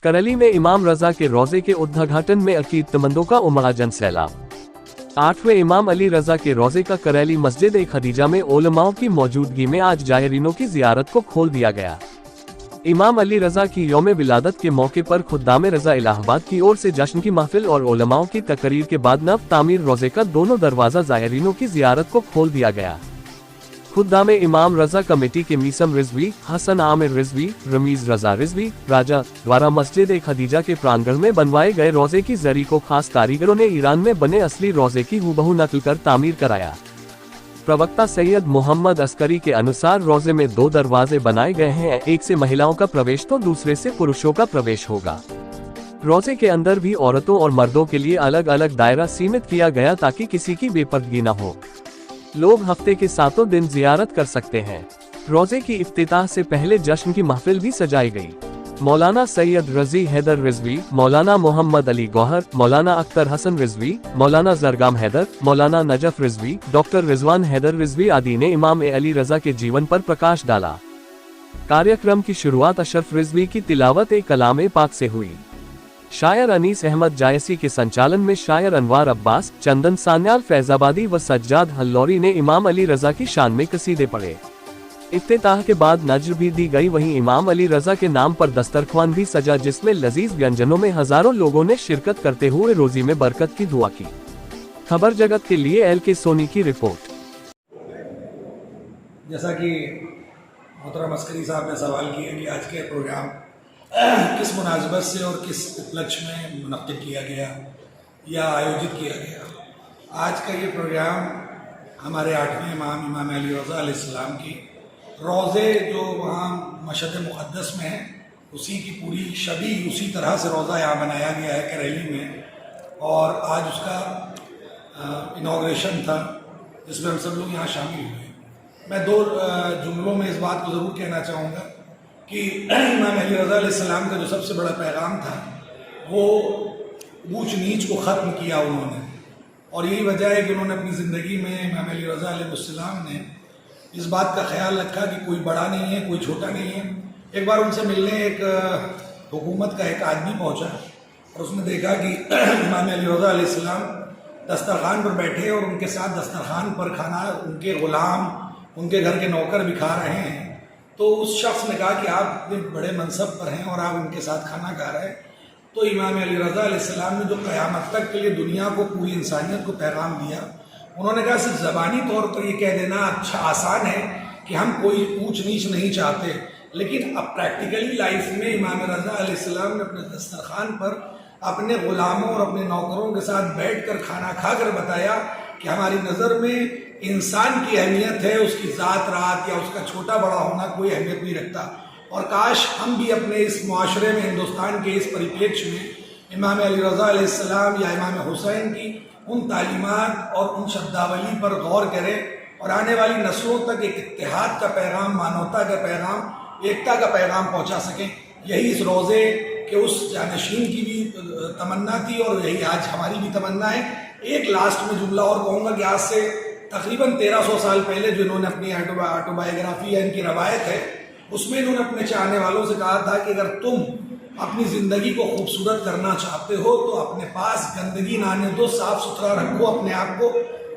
करेली में इमाम रजा के रोजे के उद्घाटन में अकीदतमंदों का उमड़ा जन सैलाब। 8वें इमाम अली रजा के रोजे का करेली मस्जिद ए खदीजा में उलमाओं की मौजूदगी में आज जायरीनों की जियारत को खोल दिया गया। इमाम अली रजा की यौम विलादत के मौके पर खुद्दाम रजा इलाहाबाद की ओर से जश्न की महफिल और उलमाओं की तकरीर के बाद नव तामीर रोजे का दोनों दरवाजा जायरीनों की जियारत को खोल दिया गया। खुद्दाम इमाम रजा कमेटी के मीसम रिजवी, हसन आमिर रिजवी, रमीज रजा रिजवी राजा द्वारा मस्जिद ए खदीजा के प्रांगण में बनवाए गए रोजे की जरी को खास कारीगरों ने ईरान में बने असली रोजे की हूबहू नकल कर तामीर कराया। प्रवक्ता सैयद मोहम्मद अस्करी के अनुसार रोजे में 2 दरवाजे बनाए गए हैं, एक से महिलाओं का प्रवेश तो दूसरे से पुरुषों का प्रवेश होगा। रोजे के अंदर भी औरतों और मर्दों के लिए अलग अलग दायरा सीमित किया गया ताकि किसी की बेपर्दगी न हो। लोग हफ्ते के 7 दिन जियारत कर सकते हैं। रोजे की इफ्तिताह से पहले जश्न की महफिल भी सजाई गई। मौलाना सैयद रजी हैदर रिजवी, मौलाना मोहम्मद अली गौहर, मौलाना अख्तर हसन रिजवी, मौलाना जरगाम हैदर, मौलाना नजफ रिजवी, डॉक्टर रिजवान हैदर रिजवी आदि ने इमाम अली रजा के जीवन पर प्रकाश डाला। कार्यक्रम की शुरुआत अशरफ रिजवी की तिलावत ए कलाम पाक से हुई। शायर अनीस अहमद जायसी के संचालन में शायर अनवार अब्बास, चंदन सान्याल फैजाबादी व सज्जाद हल्लौरी ने इमाम अली रजा की शान में कसीदे पढ़े। इफ्तिताह के बाद नज्र भी दी गई। वहीं इमाम अली रजा के नाम पर दस्तरख्वान भी सजा, जिसमें लजीज व्यंजनों में हजारों लोगों ने शिरकत करते हुए रोजी में बरकत की दुआ की। खबर जगत के लिए LK सोनी की रिपोर्ट। जैसा कि मोहतरम अस्करी साहब ने सवाल किया कि आज के प्रोग्राम किस मुनासबत से और किस उपलक्ष्य में मुनक्किद किया गया या आयोजित किया गया। आज का ये प्रोग्राम हमारे 8वें इमाम अली रज़ा अलैहिस्सलाम की रोज़े जो वहाँ मशहद मुक़द्दस में है उसी की पूरी शबी उसी तरह से रोज़ा यहाँ बनाया गया है करेली में, और आज उसका इनाग्रेशन था जिसमें हम सब लोग यहाँ शामिल हुए। मैं 2 जुमलों में इस बात को ज़रूर कहना चाहूँगा कि इमाम अली रज़ा अलैहिस्सलाम का जो सबसे बड़ा पैगाम था वो ऊंच नीच को ख़त्म किया उन्होंने, और यही वजह है कि उन्होंने अपनी ज़िंदगी में इमाम अली रज़ा अलैहिस्सलाम ने इस बात का ख्याल रखा कि कोई बड़ा नहीं है, कोई छोटा नहीं है। एक बार उनसे मिलने एक हुकूमत का एक आदमी पहुंचा और उसने देखा कि इमाम अली रज़ा अलैहिस्सलाम दस्तरखान पर बैठे और उनके साथ दस्तरखान पर खाना उनके ग़ुलाम, उनके घर के नौकर भी खा रहे हैं। तो उस शख्स ने कहा कि आप इतने बड़े मनसब पर हैं और आप उनके साथ खाना खा रहे हैं। तो इमाम अली रज़ा अलैहिस्सलाम ने जो क़यामत तक के लिए दुनिया को, पूरी इंसानियत को पैगाम दिया, उन्होंने कहा सिर्फ ज़बानी तौर पर ये कह देना अच्छा आसान है कि हम कोई ऊंच नीच नहीं चाहते, लेकिन अब प्रैक्टिकली लाइफ में इमाम रज़ा अलैहिस्सलाम ने अपने दस्तरखान पर अपने ग़ुलामों और अपने नौकरों के साथ बैठकर खाना खाकर बताया कि हमारी नज़र में इंसान की अहमियत है, उसकी ज़ात रात या उसका छोटा बड़ा होना कोई अहमियत नहीं रखता। और काश हम भी अपने इस मुआशरे में, हिंदुस्तान के इस परिप्रेक्ष्य में इमाम अली रज़ा अलैहिस्सलाम या इमाम हुसैन की उन तालीमात और उन शब्दावली पर गौर करें और आने वाली नस्लों तक एक इत्तेहाद का पैगाम, मानवता का पैगाम, एकता का पैगाम पहुंचा सकें। यही इस रोज़े के उस जानशीन की भी तमन्ना थी और यही आज हमारी भी तमन्ना है। एक लास्ट में जुमला और कहूँगा कि आज से तकरीबन 1300 साल पहले जो इन्होंने अपनी ऑटोबायोग्राफी या इनकी रवायत है उसमें इन्होंने अपने चाहने वालों से कहा था कि अगर तुम अपनी ज़िंदगी को खूबसूरत करना चाहते हो तो अपने पास गंदगी ना आने दो, साफ सुथरा रखो अपने आप को।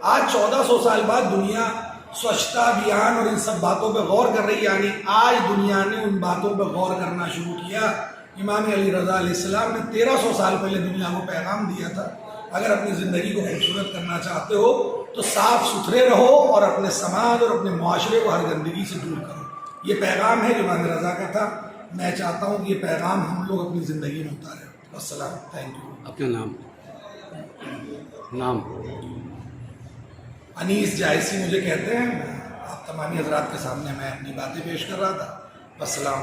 आज 1400 साल बाद दुनिया स्वच्छता अभियान और इन सब बातों पर गौर कर रही है, यानी आज दुनिया ने उन बातों पर गौर करना शुरू किया। इमाम अली रज़ा अलैहिस्सलाम ने 1300 साल पहले दुनिया को पैगाम दिया था, अगर अपनी ज़िंदगी को खूबसूरत करना चाहते हो तो साफ सुथरे रहो और अपने समाज और अपने मुआशरे को हर गंदगी से दूर करो। ये पैगाम है जो इमाम रज़ा का था। मैं चाहता हूँ कि ये पैगाम हम लोग अपनी ज़िंदगी में उतारें। अस्सलाम, थैंक यू। अपना नाम? अनीस जायसी मुझे कहते हैं। आप तमामी हज़रात के सामने मैं अपनी बातें पेश कर रहा था। अस्सलाम।